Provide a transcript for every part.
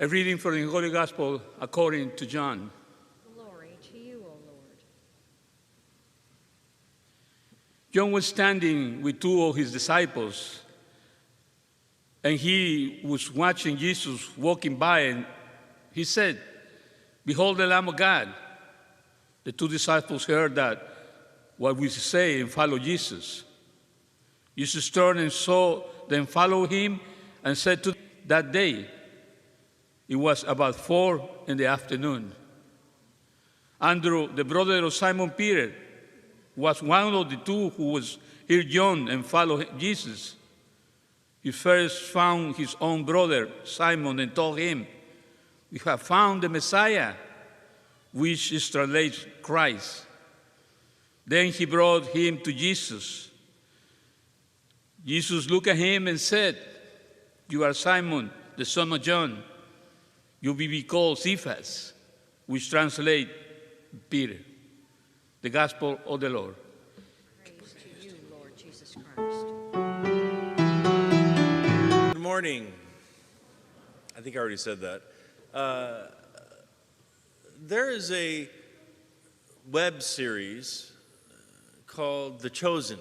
A reading from the Holy Gospel according to John. Glory to you, O Lord. John was standing with two of his disciples, and he was watching Jesus walking by, and he said, "Behold the Lamb of God." The two disciples heard that, what we say, and followed Jesus. Jesus turned and saw them follow him and said to them that day, it was about 4 p.m. Andrew, the brother of Simon Peter, was one of the two who was here John and followed Jesus. He first found his own brother Simon and told him, "We have found the Messiah," which is translated Christ. Then he brought him to Jesus. Jesus looked at him and said, "You are Simon, the son of John. You will be called Cephas," which translates Peter. The Gospel of the Lord. Praise to you, Lord Jesus Christ. Good morning. I think I already said that. There is a web series called The Chosen.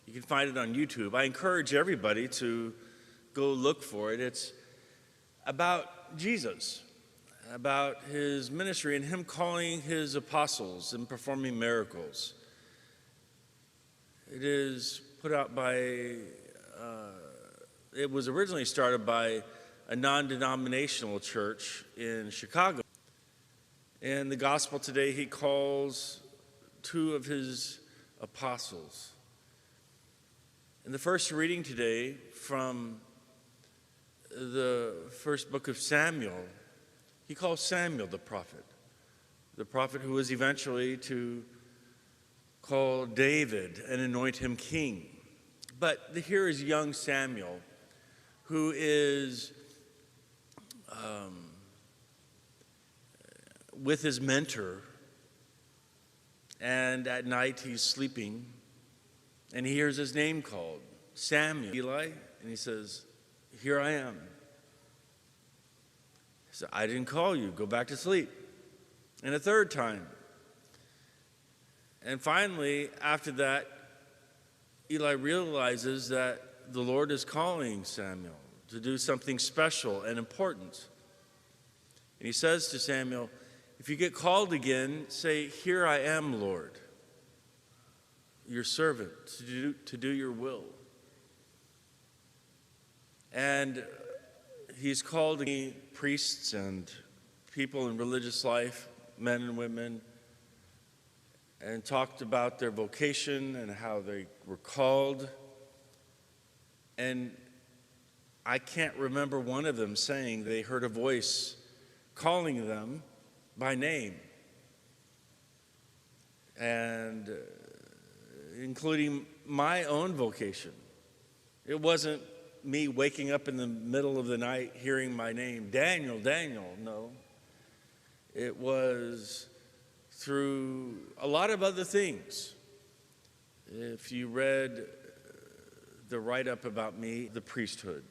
You can find it on YouTube. I encourage everybody to go look for it. It's about Jesus, about his ministry and him calling his apostles and performing miracles. It is put out by, it was originally started by a non-denominational church in Chicago. In the gospel today, he calls two of his apostles. In the first reading today from the first book of Samuel, he calls Samuel the prophet who was eventually to call David and anoint him king. But here is young Samuel, who is with his mentor, and at night he's sleeping, and he hears his name called, Samuel, Eli, and he says, "Here I am." He said, "I didn't call you, go back to sleep." And a third time. And finally, after that, Eli realizes that the Lord is calling Samuel to do something special and important. And he says to Samuel, "If you get called again, say, 'Here I am, Lord, your servant, to do your will.'" And he's called priests and people in religious life, men and women, and talked about their vocation and how they were called. And I can't remember one of them saying they heard a voice calling them by name, and including my own vocation. It wasn't me waking up in the middle of the night hearing my name, "Daniel, Daniel," no. It was through a lot of other things. If you read the write-up about me, the priesthood.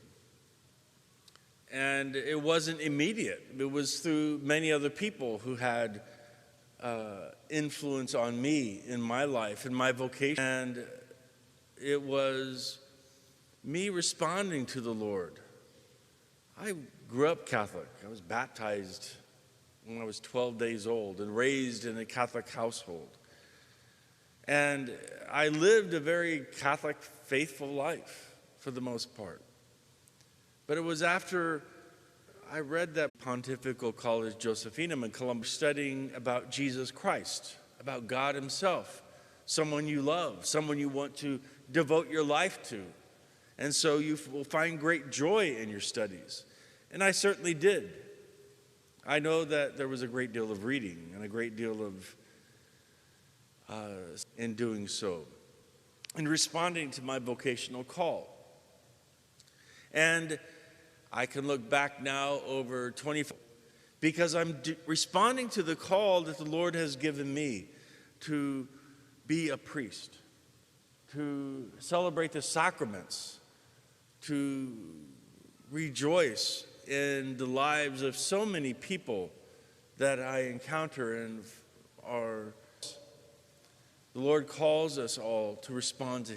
And it wasn't immediate. It was through many other people who had influence on me in my life, in my vocation. And it was me responding to the Lord. I grew up Catholic. I was baptized when I was 12 days old and raised in a Catholic household. And I lived a very Catholic, faithful life for the most part. But it was after I read that Pontifical College Josephinum in Columbus, studying about Jesus Christ, about God himself, someone you love, someone you want to devote your life to. And so you will find great joy in your studies. And I certainly did. I know that there was a great deal of reading and a great deal of in doing so, in responding to my vocational call. And I can look back now over 24, because I'm responding to the call that the Lord has given me to be a priest, to celebrate the sacraments, to rejoice in the lives of so many people that I encounter and are. The Lord calls us all to respond to